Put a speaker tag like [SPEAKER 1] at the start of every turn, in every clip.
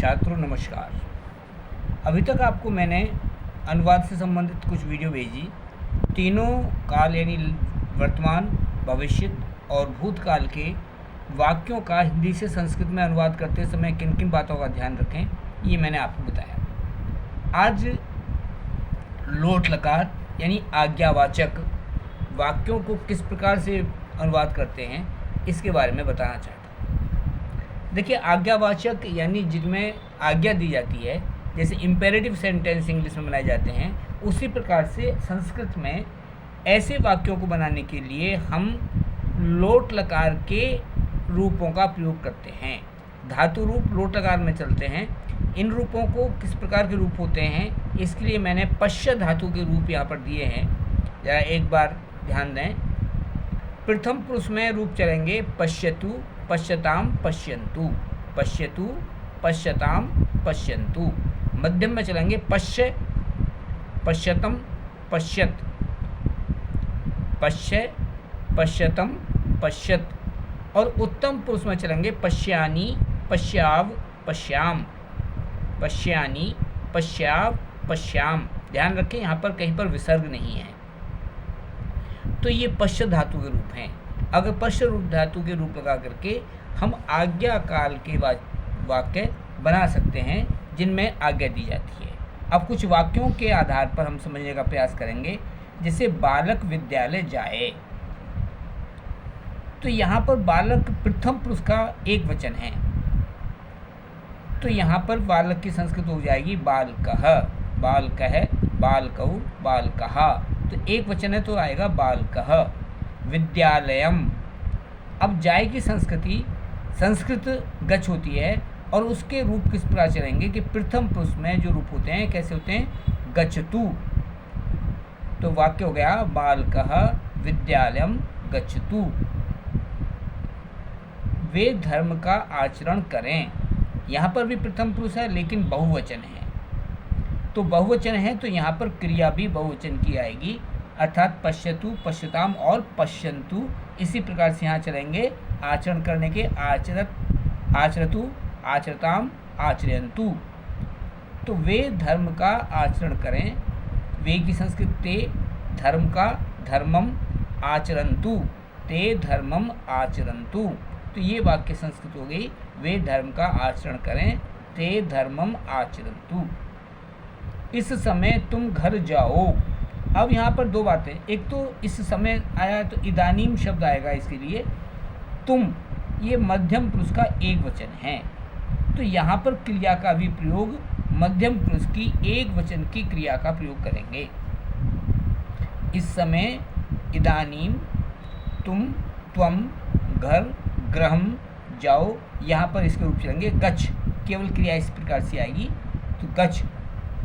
[SPEAKER 1] छात्रों नमस्कार। अभी तक आपको मैंने अनुवाद से संबंधित कुछ वीडियो भेजी। तीनों काल यानी वर्तमान, भविष्य और भूतकाल के वाक्यों का हिंदी से संस्कृत में अनुवाद करते समय किन किन बातों का ध्यान रखें, ये मैंने आपको बताया। आज लोट लकार यानी आज्ञावाचक वाक्यों को किस प्रकार से अनुवाद करते हैं, इसके बारे में बताना चाहता हूँ। देखिए, आज्ञावाचक यानी जिनमें आज्ञा दी जाती है, जैसे इम्पेरेटिव सेंटेंस इंग्लिश में बनाए जाते हैं, उसी प्रकार से संस्कृत में ऐसे वाक्यों को बनाने के लिए हम लोट लकार के रूपों का प्रयोग करते हैं। धातु रूप लोट लकार में चलते हैं। इन रूपों को किस प्रकार के रूप होते हैं, इसके लिए मैंने पश्य धातु के रूप यहाँ पर दिए हैं। जरा एक बार ध्यान दें। प्रथम पुरुष में रूप चलेंगे पश्यतु, पश्यताम, पश्यन्तु, पश्यतु, पश्यताम, पश्यन्तु। मध्यम में चलेंगे पश्य, पश्यतम, पश्यत, पश्य, पश्यतम, पश्यत। और उत्तम पुरुष में चलेंगे पश्यानि, पश्याव, पश्याम, पश्यानि, पश्याव, पश्याम। ध्यान रखें, यहाँ पर कहीं पर विसर्ग नहीं है। तो ये पश्य धातु के रूप हैं। अगर पश्य रूप धातु के रूप लगा करके हम आज्ञा काल के वाक्य बना सकते हैं जिनमें आज्ञा दी जाती है। अब कुछ वाक्यों के आधार पर हम समझने का प्रयास करेंगे। जैसे बालक विद्यालय जाए, तो यहाँ पर बालक प्रथम पुरुष का एक वचन है, तो यहाँ पर बालक की संस्कृत हो जाएगी बालकः, बालकः, बालकौ, बालकः। तो एक वचन है तो आएगा बालकः। विद्यालयम। अब जाए की संस्कृत गच्छ होती है, और उसके रूप किस प्रकार चलेंगे कि प्रथम पुरुष में जो रूप होते हैं कैसे होते हैं, गच्छतु। तो वाक्य हो गया बालकः विद्यालयम गच्छतु। वे धर्म का आचरण करें। यहाँ पर भी प्रथम पुरुष है लेकिन बहुवचन है, तो बहुवचन है तो यहाँ पर क्रिया भी बहुवचन की आएगी, अर्थात पश्यतु, पश्यताम और पश्यन्तु। इसी प्रकार से यहाँ चलेंगे आचरण करने के, आचरतु, आचरताम, आचरयन्तु। तो वे धर्म का आचरण करें। वे की संस्कृत ते धर्म का, धर्मम आचरन्तु, ते धर्मम आचरन्तु। तो ये वाक्य संस्कृत हो गई, वे धर्म का आचरण करें, ते धर्मम आचरन्तु। इस समय तुम घर जाओ। अब यहाँ पर दो बातें, एक तो इस समय आया तो इदानीम शब्द आएगा, इसके लिए तुम ये मध्यम पुरुष का एक वचन है, तो यहाँ पर क्रिया का भी प्रयोग मध्यम पुरुष की एक वचन की क्रिया का प्रयोग करेंगे। इस समय, इदानीम, तुम, त्वम, घर, गृहम, जाओ। यहाँ पर इसके रूप चलेंगे गच्छ, केवल क्रिया इस प्रकार से आएगी, तो गच्छ,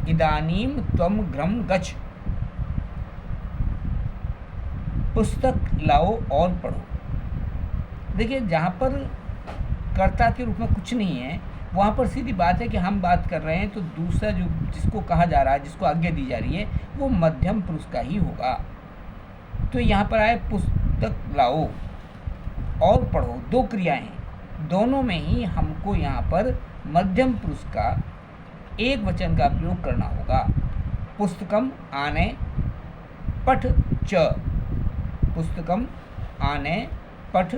[SPEAKER 1] इदानीम त्वम गृहम गच्छ। पुस्तक लाओ और पढ़ो। देखिए, जहाँ पर कर्ता के रूप में कुछ नहीं है, वहाँ पर सीधी बात है कि हम बात कर रहे हैं, तो दूसरा जो जिसको कहा जा रहा है, जिसको आज्ञा दी जा रही है, वो मध्यम पुरुष का ही होगा। तो यहाँ पर आए पुस्तक लाओ और पढ़ो, दो क्रियाएं हैं, दोनों में ही हमको यहाँ पर मध्यम पुरुष का एक वचन का प्रयोग करना होगा। पुस्तकम आने पठ च, पुस्तकम आने पठ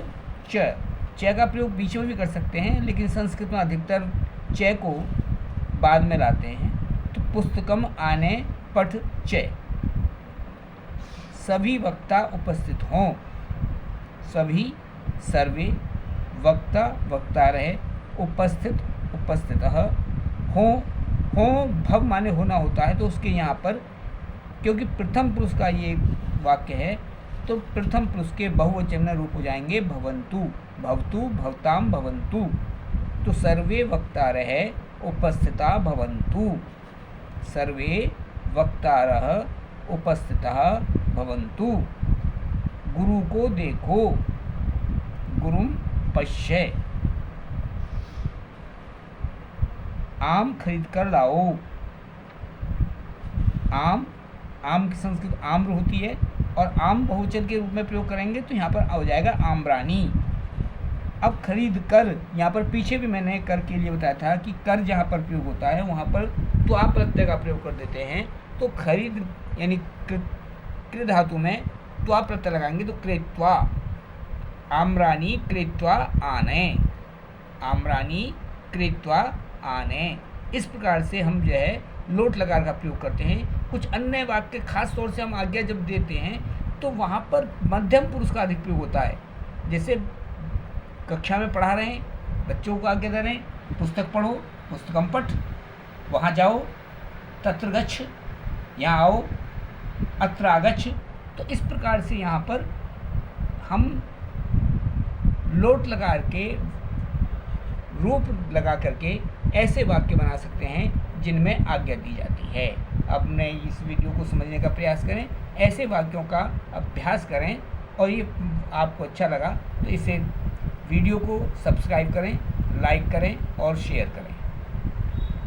[SPEAKER 1] च। च का प्रयोग बीच में भी कर सकते हैं, लेकिन संस्कृत में अधिकतर च को बाद में लाते हैं। तो पुस्तकम आने पठ च। सभी वक्ता उपस्थित हों। सभी, सर्वे, वक्ता, वक्ता रहे, उपस्थित, उपस्थितः, हो भव माने होना होता है, तो उसके यहाँ पर क्योंकि प्रथम पुरुष का ये वाक्य है, तो प्रथम पुरुष के बहुवचन रूप हो जाएंगे भवन्तु, भवतु, भवताम, भवन्तु। तो सर्वे वक्ता रहे, उपस्थिता भवन्तु। सर्वे वक्तारः उपस्थितः भवन्तु। गुरु को देखो, गुरुम पश्य। आम खरीद कर लाओ। आम की संस्कृत आम्र होती है, और आम बहुवचन के रूप में प्रयोग करेंगे तो यहाँ पर हो जाएगा आम्रानी। अब खरीद कर, यहाँ पर पीछे भी मैंने कर के लिए बताया था कि कर जहाँ पर प्रयोग होता है वहाँ पर त्वा प्रत्यय का प्रयोग कर देते हैं। तो खरीद यानी कृ धातु में त्वा प्रत्यय लगाएंगे तो कृत्वा, आम्रानी कृत्वा आने, आम्रानी कृत्वा आने। इस प्रकार से हम जो है लोट लकार का प्रयोग करते हैं। कुछ अन्य वाक्य खास तौर से हम आज्ञा जब देते हैं तो वहाँ पर मध्यम पुरुष का अधिक प्रयोग होता है। जैसे कक्षा में पढ़ा रहे हैं, बच्चों को आज्ञा दे रहे हैं, पुस्तक पढ़ो, पुस्तकम पठ, वहाँ जाओ, तत्र गच्छ, यहाँ आओ, अत्र आगच्छ। तो इस प्रकार से यहाँ पर हम लोट लगा के, रूप लगा करके ऐसे वाक्य बना सकते हैं जिनमें आज्ञा दी जाती है। अपने इस वीडियो को समझने का प्रयास करें, ऐसे वाक्यों का अभ्यास करें, और ये आपको अच्छा लगा तो इसे वीडियो को सब्सक्राइब करें, लाइक करें और शेयर करें।